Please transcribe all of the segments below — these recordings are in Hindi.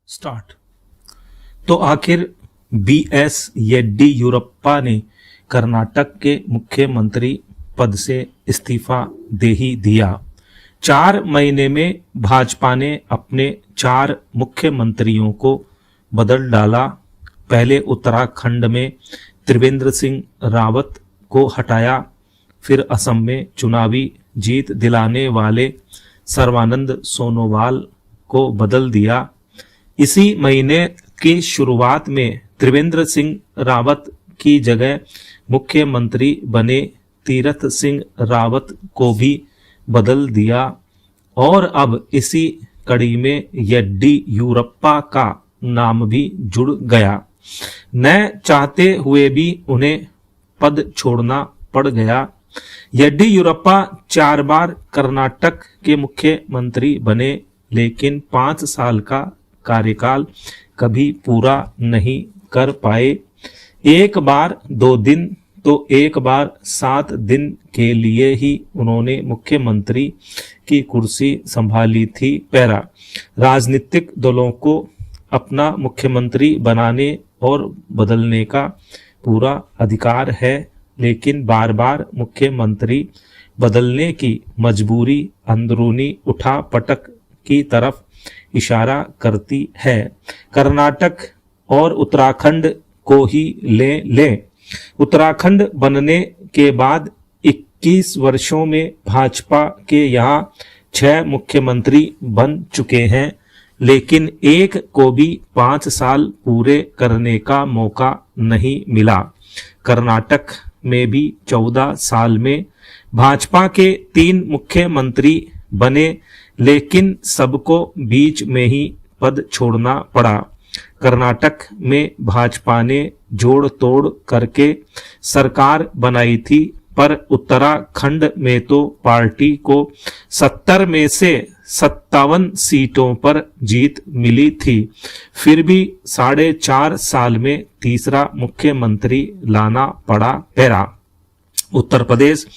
स्टार्ट। तो आखिर बीएस येड्डियुरप्पा ने कर्नाटक के मुख्यमंत्री पद से इस्तीफा दे ही दिया। 4 महीने में भाजपा ने अपने 4 मुख्यमंत्रियों को बदल डाला। पहले उत्तराखंड में त्रिवेंद्र सिंह रावत को हटाया, फिर असम में चुनावी जीत दिलाने वाले सर्बानंद सोनोवाल को बदल दिया। इसी महीने की शुरुआत में त्रिवेंद्र सिंह रावत की जगह मुख्यमंत्री बने तीरथ सिंह रावत को भी बदल दिया और अब इसी कड़ी में येड्डियुरप्पा का नाम भी जुड़ गया। न चाहते हुए भी उन्हें पद छोड़ना पड़ गया। येड्डियुरप्पा 4 बार कर्नाटक के मुख्यमंत्री बने, लेकिन 5 साल का कार्यकाल कभी पूरा नहीं कर पाए। एक बार 2 दिन तो एक बार 7 दिन के लिए ही उन्होंने मुख्यमंत्री की कुर्सी संभाली थी। पैरा राजनीतिक दलों को अपना मुख्यमंत्री बनाने और बदलने का पूरा अधिकार है, लेकिन बार बार मुख्यमंत्री बदलने की मजबूरी अंदरूनी उठापटक की तरफ इशारा करती है। कर्नाटक और उत्तराखंड को ही ले। उत्तराखंड बनने के बाद 21 वर्षों में भाजपा के यहाँ 6 मुख्यमंत्री बन चुके हैं, लेकिन एक को भी 5 साल पूरे करने का मौका नहीं मिला। कर्नाटक में भी 14 साल में भाजपा के 3 मुख्यमंत्री बने, लेकिन सबको बीच में ही पद छोड़ना पड़ा। कर्नाटक में भाजपा ने जोड़ तोड़ करके सरकार बनाई थी, पर उत्तराखंड में तो पार्टी को 70 में से 57 सीटों पर जीत मिली थी। फिर भी 4.5 साल में तीसरा मुख्यमंत्री लाना पड़ा। पैरा उत्तर प्रदेश,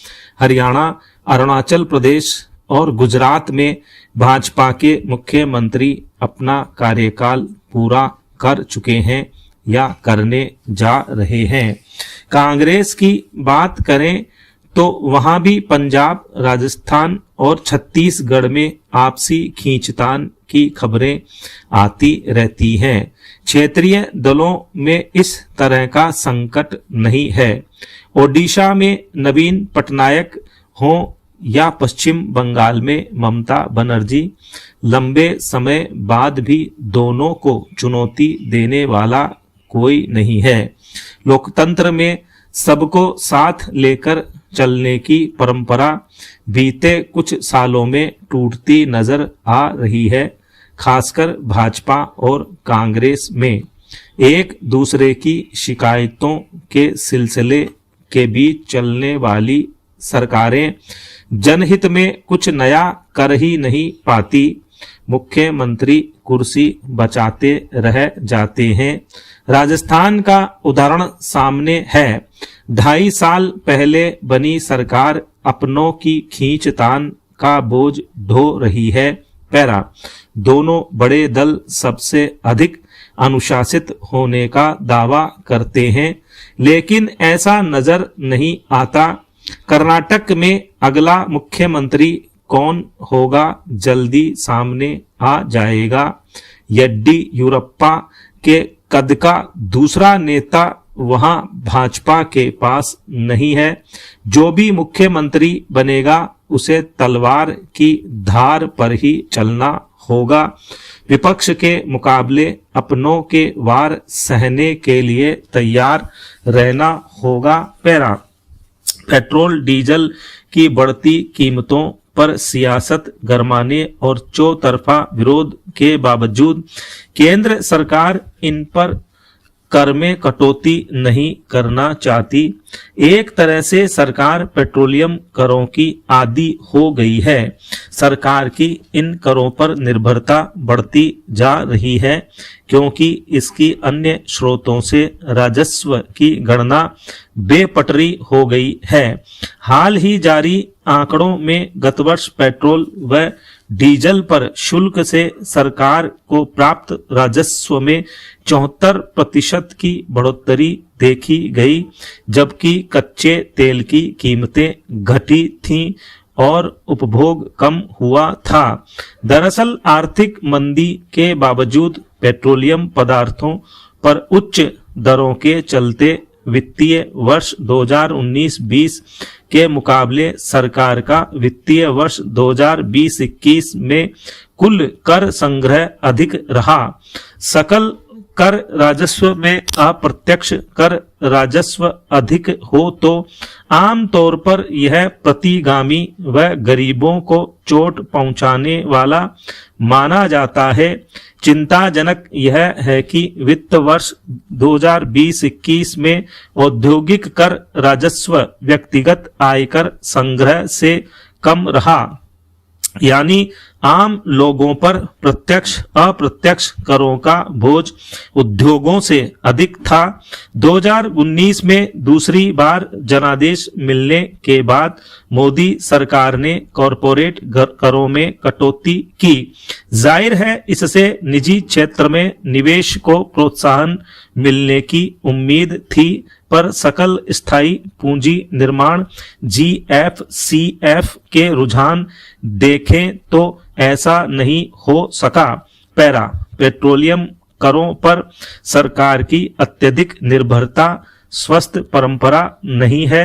हरियाणा, अरुणाचल प्रदेश और गुजरात में भाजपा के मुख्यमंत्री अपना कार्यकाल पूरा कर चुके हैं या करने जा रहे हैं। कांग्रेस की बात करें तो वहां भी पंजाब, राजस्थान और छत्तीसगढ़ में आपसी खींचतान की खबरें आती रहती हैं। क्षेत्रीय दलों में इस तरह का संकट नहीं है। ओडिशा में नवीन पटनायक हों या पश्चिम बंगाल में ममता बनर्जी, लंबे समय बाद भी दोनों को चुनौती देने वाला कोई नहीं है। लोकतंत्र में सबको साथ लेकर चलने की परंपरा बीते कुछ सालों में टूटती नजर आ रही है, खासकर भाजपा और कांग्रेस में। एक दूसरे की शिकायतों के सिलसिले के बीच चलने वाली सरकारें जनहित में कुछ नया कर ही नहीं पाती। मुख्यमंत्री कुर्सी बचाते रह जाते हैं। राजस्थान का उदाहरण सामने है। 2.5 साल पहले बनी सरकार अपनों की खींचतान का बोझ ढो रही है। पैरा दोनों बड़े दल सबसे अधिक अनुशासित होने का दावा करते हैं, लेकिन ऐसा नजर नहीं आता। कर्नाटक में अगला मुख्यमंत्री कौन होगा जल्दी सामने आ जाएगा। येड्डियुरप्पा के कद का दूसरा नेता वहां भाजपा के पास नहीं है। जो भी मुख्यमंत्री बनेगा उसे तलवार की धार पर ही चलना होगा। विपक्ष के मुकाबले अपनों के वार सहने के लिए तैयार रहना होगा। पैरा पेट्रोल डीजल की बढ़ती कीमतों पर सियासत गरमाने और चौतरफा विरोध के बावजूद केंद्र सरकार इन पर कर में कटौती नहीं करना चाहती। एक तरह से सरकार पेट्रोलियम करों की आदी हो गई है। सरकार की इन करों पर निर्भरता बढ़ती जा रही है, क्योंकि इसकी अन्य स्रोतों से राजस्व की गणना बेपटरी हो गई है। हाल ही जारी आंकड़ों में गत वर्ष पेट्रोल व डीजल पर शुल्क से सरकार को प्राप्त राजस्व में 74% की बढ़ोतरी देखी गई, जबकि कच्चे तेल की कीमतें घटी थीं और उपभोग कम हुआ था। दरअसल आर्थिक मंदी के बावजूद पेट्रोलियम पदार्थों पर उच्च दरों के चलते वित्तीय वर्ष 2019-20 के मुकाबले सरकार का वित्तीय वर्ष 2020-21 में कुल कर संग्रह अधिक रहा। सकल कर राजस्व में अप्रत्यक्ष कर राजस्व अधिक हो तो आम तौर पर यह प्रतिगामी व गरीबों को चोट पहुंचाने वाला माना जाता है। चिंताजनक यह है कि वित्त वर्ष 2020-21 में औद्योगिक कर राजस्व व्यक्तिगत आयकर संग्रह से कम रहा, यानी आम लोगों पर प्रत्यक्ष अप्रत्यक्ष करों का बोझ उद्योगों से अधिक था। 2019 में दूसरी बार जनादेश मिलने के बाद मोदी सरकार ने कॉरपोरेट करों में कटौती की। जाहिर है इससे निजी क्षेत्र में निवेश को प्रोत्साहन मिलने की उम्मीद थी, पर सकल स्थायी पूंजी निर्माण GFCF के रुझान देखें तो ऐसा नहीं हो सका। पैरा पेट्रोलियम करों पर सरकार की अत्यधिक निर्भरता स्वस्थ परंपरा नहीं है।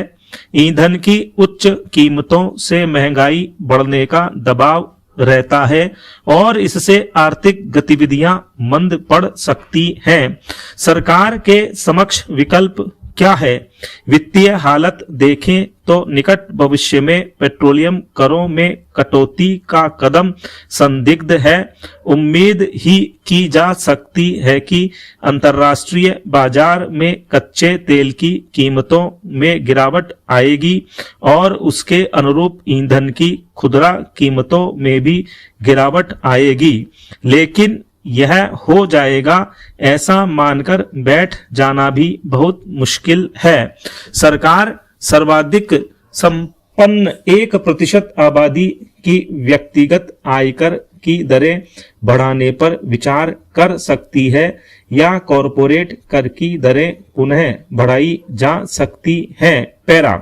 ईंधन की उच्च कीमतों से महंगाई बढ़ने का दबाव रहता है और इससे आर्थिक गतिविधियां मंद पड़ सकती हैं। सरकार के समक्ष विकल्प क्या है? वित्तीय हालत देखें तो निकट भविष्य में पेट्रोलियम करों में कटौती का कदम संदिग्ध है। उम्मीद ही की जा सकती है कि अंतर्राष्ट्रीय बाजार में कच्चे तेल की कीमतों में गिरावट आएगी और उसके अनुरूप ईंधन की खुदरा कीमतों में भी गिरावट आएगी, लेकिन यह हो जाएगा ऐसा मानकर बैठ जाना भी बहुत मुश्किल है। सरकार सर्वाधिक संपन्न 1% आबादी की व्यक्तिगत आयकर की दरें बढ़ाने पर विचार कर सकती है या कॉरपोरेट कर की दरें पुनः बढ़ाई जा सकती हैं। पैरा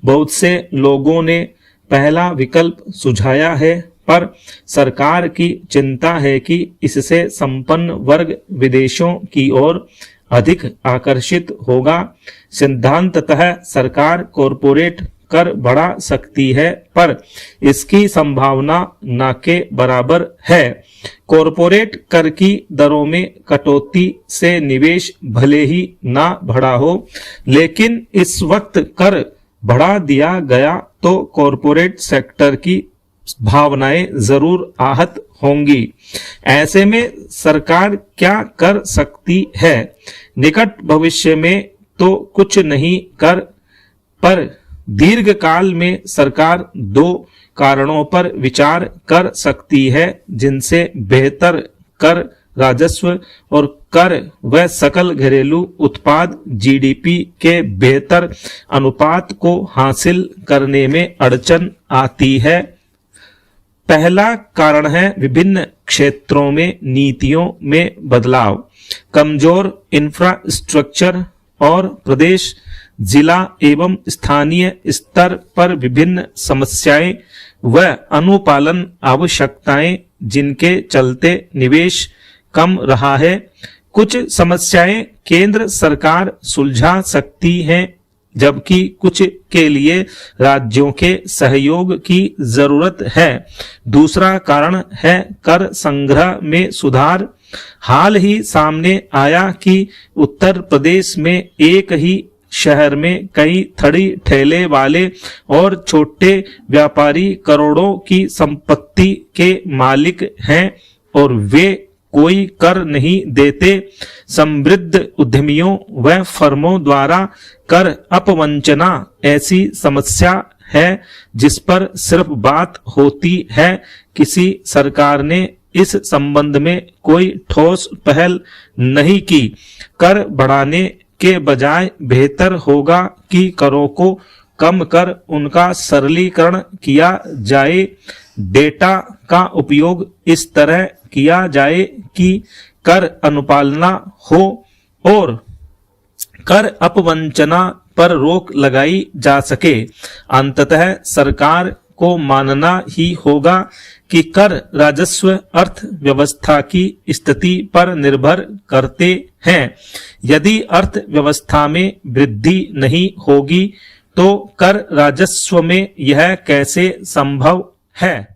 बहुत से लोगों ने पहला विकल्प सुझाया है, पर सरकार की चिंता है कि इससे संपन्न वर्ग विदेशों की ओर अधिक आकर्षित होगा। सिद्धांततः सरकार कॉरपोरेट कर बढ़ा सकती है, पर इसकी संभावना न के बराबर है। कॉरपोरेट कर की दरों में कटौती से निवेश भले ही ना बढ़ा हो, लेकिन इस वक्त कर बढ़ा दिया गया तो कॉरपोरेट सेक्टर की भावनाएं जरूर आहत होंगी। ऐसे में सरकार क्या कर सकती है? निकट भविष्य में तो कुछ नहीं कर, पर दीर्घ काल में सरकार 2 कारणों पर विचार कर सकती है जिनसे बेहतर कर राजस्व और कर व सकल घरेलू उत्पाद GDP के बेहतर अनुपात को हासिल करने में अड़चन आती है। पहला कारण है विभिन्न क्षेत्रों में नीतियों में बदलाव। कमजोर इंफ्रास्ट्रक्चर और प्रदेश, जिला एवं स्थानीय स्तर पर विभिन्न समस्याएं व अनुपालन आवश्यकताएं, जिनके चलते निवेश कम रहा है। कुछ समस्याएं केंद्र सरकार सुलझा सकती है, जबकि कुछ के लिए राज्यों के सहयोग की जरूरत है। दूसरा कारण है कर संग्रह में सुधार। हाल ही सामने आया कि उत्तर प्रदेश में एक ही शहर में कई थड़ी ठेले वाले और छोटे व्यापारी करोड़ों की संपत्ति के मालिक हैं और वे कोई कर नहीं देते। समृद्ध उद्यमियों व फर्मों द्वारा कर अपवंचना ऐसी समस्या है जिस पर सिर्फ बात होती है। किसी सरकार ने इस संबंध में कोई ठोस पहल नहीं की। कर बढ़ाने के बजाय बेहतर होगा कि करों को कम कर उनका सरलीकरण किया जाए। डेटा का उपयोग इस तरह किया जाए कि कर अनुपालना हो और कर अपवंचना पर रोक लगाई जा सके। अंततः सरकार को मानना ही होगा कि कर राजस्व अर्थव्यवस्था की स्थिति पर निर्भर करते हैं। यदि अर्थव्यवस्था में वृद्धि नहीं होगी तो कर राजस्व में यह कैसे संभव है।